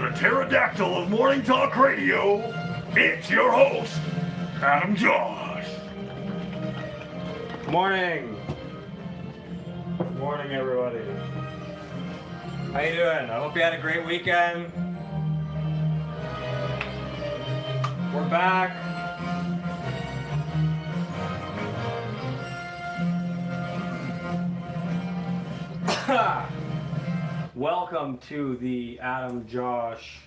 the pterodactyl of morning talk radio, it's your host, Adam Josh. Morning. Morning, everybody. How you doing? I hope you had a great weekend. We're back. Welcome to the Adam Josh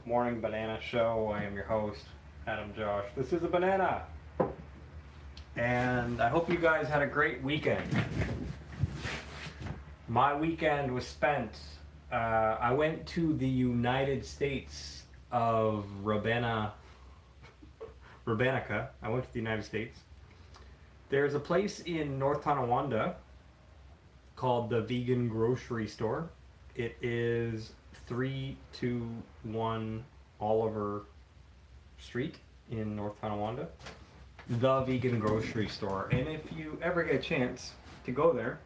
Morning Banana Show. I am your host, Adam Josh. This is a banana. And I hope you guys had a great weekend. My weekend was spent. I went to the United States of Rabenica. I went to the United States. There's a place in North Tonawanda called the Vegan Grocery Store. It is 321 Oliver Street in North Tonawanda. The Vegan Grocery Store. And if you ever get a chance to go there,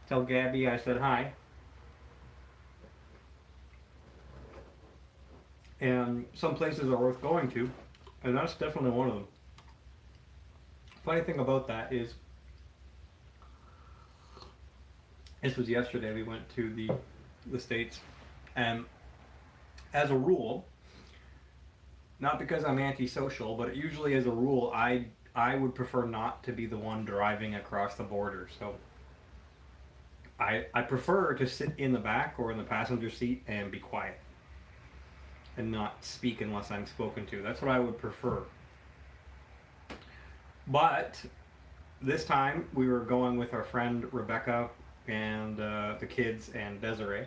tell Gabby I said hi. And some places are worth going to, and that's definitely one of them. Funny thing about that is, this was yesterday, we went to the States, and as a rule, not because I'm antisocial, but usually as a rule, I would prefer not to be the one driving across the border. So I prefer to sit in the back or in the passenger seat and be quiet and not speak unless I'm spoken to. That's what I would prefer. But this time we were going with our friend Rebecca and the kids and Desiree.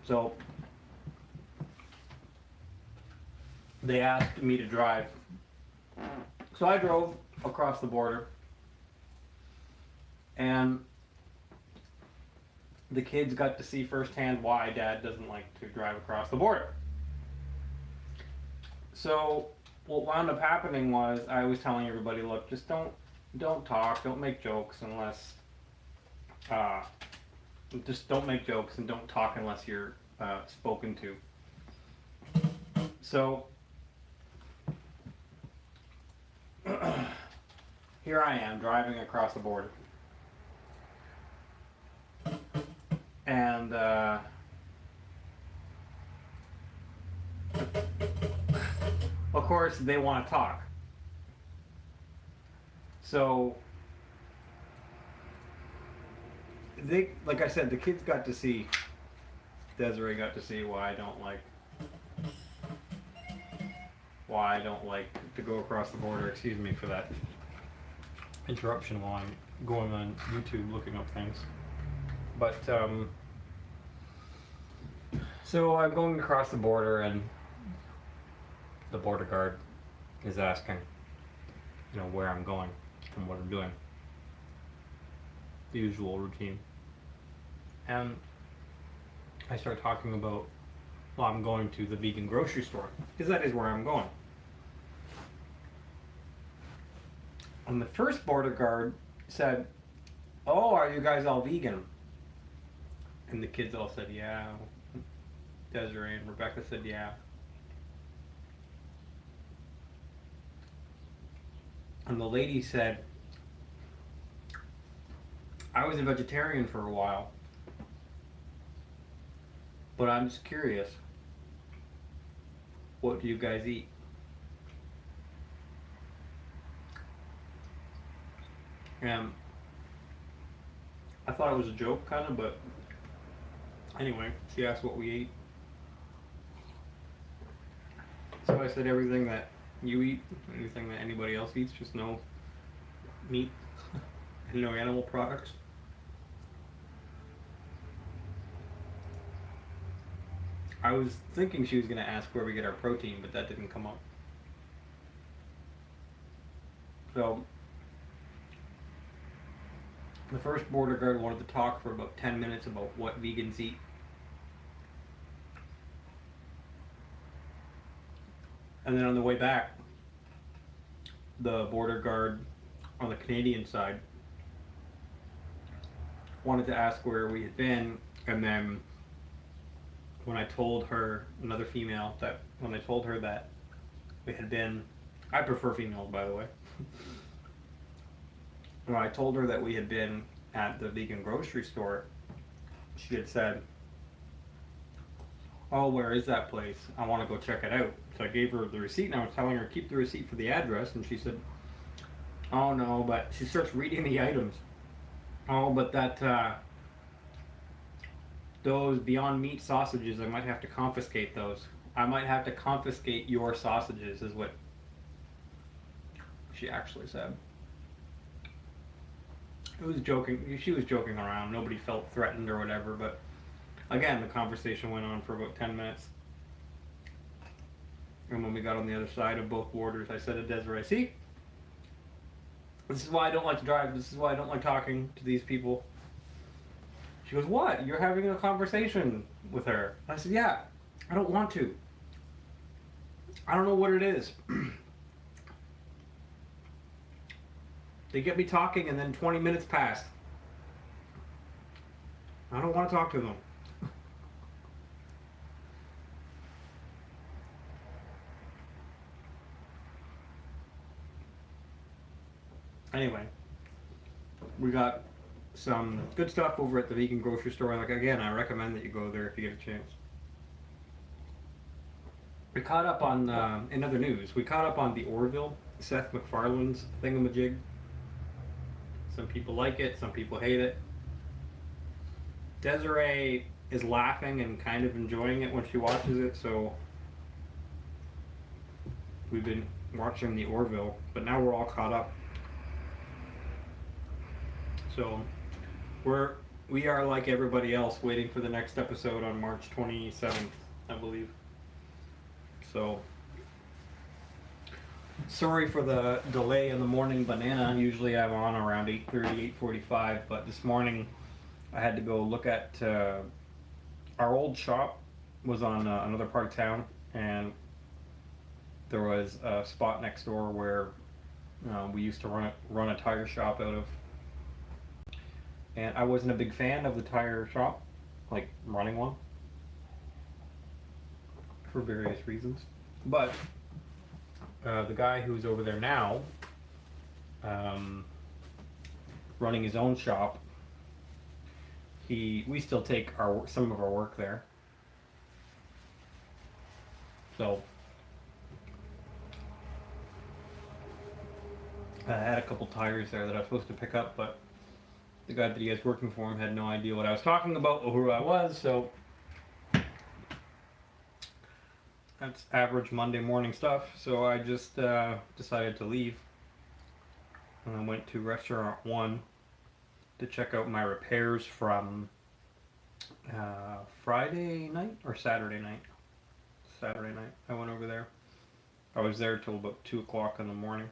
So they asked me to drive. So I drove across the border, and the kids got to see firsthand why Dad doesn't like to drive across the border. So what wound up happening was I was telling everybody, look, just don't talk, don't make jokes unless just don't make jokes and don't talk unless you're spoken to. So here I am driving across the border, and of course they want to talk. So they, like I said, the kids got to see, Desiree got to see why I don't like to go across the border. Excuse me for that interruption while I'm going on YouTube looking up things. But so I'm going across the border, and the border guard is asking, where I'm going and what I'm doing. The usual routine. And I start talking about, well, I'm going to the vegan grocery store, because that is where I'm going. And the first border guard said, oh, are you guys all vegan? And the kids all said, yeah. Desiree and Rebecca said, yeah. And the lady said, I was a vegetarian for a while, but I'm just curious, what do you guys eat? And I thought it was a joke, kind of, but anyway, she asked what we ate. So I said everything that you eat, anything that anybody else eats, just no meat and no animal products. I was thinking she was going to ask where we get our protein, but that didn't come up. So the first border guard wanted to talk for about 10 minutes about what vegans eat. And then on the way back, the border guard on the Canadian side wanted to ask where we had been And then when I told her, another female, that when I told her that we had been, I prefer females, by the way. When I told her that we had been at the vegan grocery store, she had said, "Oh, where is that place? I want to go check it out." So I gave her the receipt, and I was telling her, keep the receipt for the address, and she said, "Oh no," but she starts reading the items. "Oh, but those Beyond Meat sausages, I might have to confiscate those. I might have to confiscate your sausages," is what she actually said. It was joking. She was joking around. Nobody felt threatened or whatever, but again, the conversation went on for about 10 minutes. And when we got on the other side of both borders, I said to Desiree, "See, this is why I don't like to drive. This is why I don't like talking to these people." She goes, "What? You're having a conversation with her?" I said, "Yeah, I don't want to. I don't know what it is. They get me talking and then 20 minutes pass. I don't want to talk to them." Anyway, we got some good stuff over at the vegan grocery store. Like, again, I recommend that you go there if you get a chance. We caught up on, in other news, we caught up on the Orville, Seth MacFarlane's thingamajig. Some people like it, some people hate it. Desiree is laughing and kind of enjoying it when she watches it, so we've been watching the Orville, but now we're all caught up. So we are like everybody else waiting for the next episode on March 27th, I believe. So sorry for the delay in the morning banana. Usually I'm on around 8:30, 8:45, but this morning I had to go look at our old shop was on another part of town, and there was a spot next door where we used to run a tire shop out of. And I wasn't a big fan of the tire shop, like running one, for various reasons. But the guy who's over there now, running his own shop, we still take some of our work there. So I had a couple tires there that I was supposed to pick up, but the guy that he has working for him had no idea what I was talking about or who I was, so that's average Monday morning stuff. So I just decided to leave, and I went to Restaurant 1 to check out my repairs from Friday night or Saturday night. Saturday night I went over there. I was there till about 2 o'clock in the morning,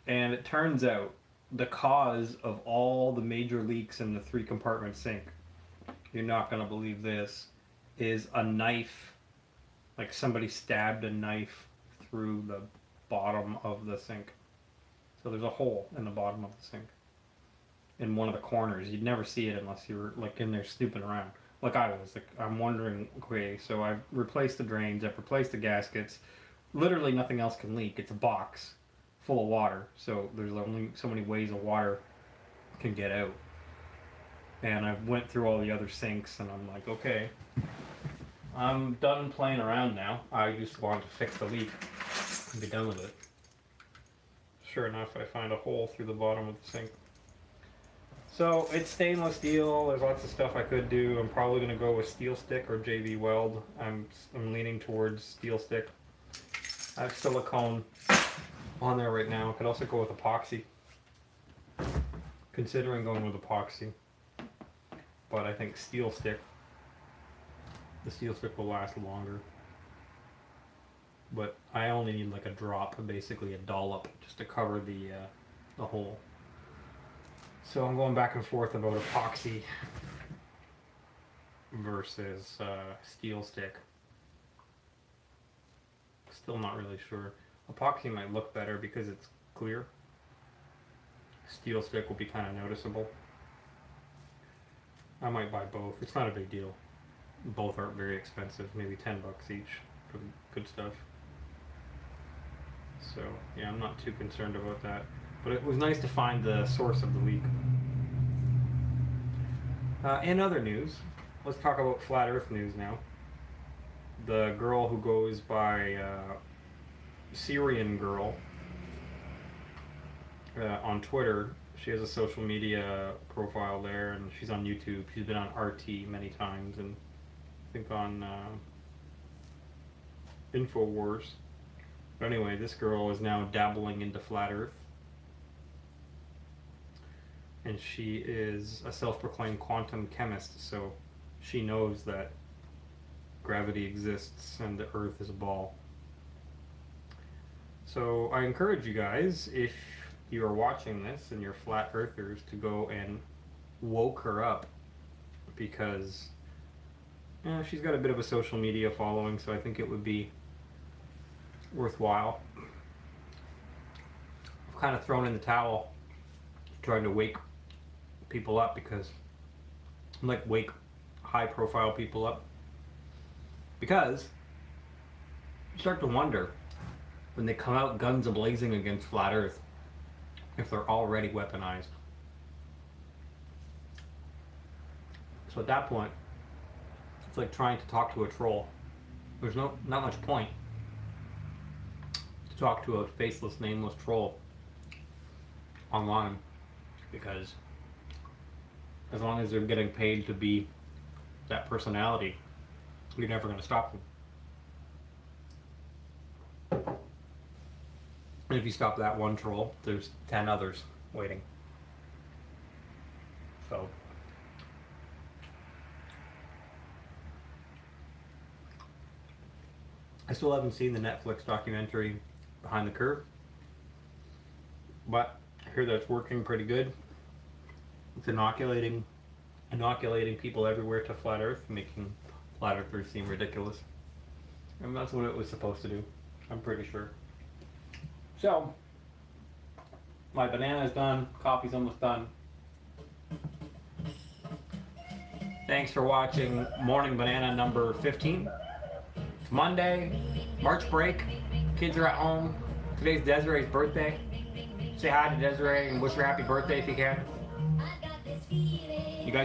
and it turns out the cause of all the major leaks in the 3-compartment sink, you're not going to believe this, is a knife. Like somebody stabbed a knife through the bottom of the sink. So there's a hole in the bottom of the sink, in one of the corners. You'd never see it unless you were like in there snooping around, like I was. Like, I'm wondering, okay, so I've replaced the drains, I've replaced the gaskets. Literally nothing else can leak. It's a box full of water, so there's only so many ways of water can get out. And I went through all the other sinks, and I'm like, okay, I'm done playing around now. I just want to fix the leak and be done with it. Sure enough, I find a hole through the bottom of the sink. So it's stainless steel. There's lots of stuff I could do. I'm probably going to go with steel stick or JV Weld. I'm leaning towards steel stick. I have silicone on there right now. Could also go with epoxy. Considering going with epoxy, but I think steel stick. The steel stick will last longer. But I only need like a drop, basically a dollop, just to cover the hole. So I'm going back and forth about epoxy versus steel stick. Still not really sure. Epoxy might look better because it's clear. Steel stick will be kind of noticeable. I might buy both. It's not a big deal. Both aren't very expensive, maybe $10 each for the good stuff. So yeah, I'm not too concerned about that. But it was nice to find the source of the leak. In other news, let's talk about Flat Earth news now. The girl who goes by Syrian Girl on Twitter, she has a social media profile there, and she's on YouTube. She's been on RT many times, and I think on InfoWars. But anyway, this girl is now dabbling into Flat Earth. And she is a self-proclaimed quantum chemist, so she knows that gravity exists and the Earth is a ball. So I encourage you guys, if you are watching this and you're flat earthers, to go and woke her up, because she's got a bit of a social media following, so I think it would be worthwhile. I've kind of thrown in the towel trying to wake people up, because wake high profile people up, because you start to wonder when they come out guns a-blazing against Flat Earth if they're already weaponized. So at that point, it's like trying to talk to a troll. There's not much point to talk to a faceless, nameless troll online, because as long as they're getting paid to be that personality, you're never going to stop them. And if you stop that one troll, there's 10 others waiting. So I still haven't seen the Netflix documentary Behind the Curve, but I hear that it's working pretty good. It's inoculating people everywhere to Flat Earth, making Flat Earthers seem ridiculous. And that's what it was supposed to do, I'm pretty sure. So, my banana's done, coffee's almost done. Thanks for watching Morning Banana number 15. It's Monday, March break, kids are at home. Today's Desiree's birthday. Say hi to Desiree and wish her happy birthday if you can.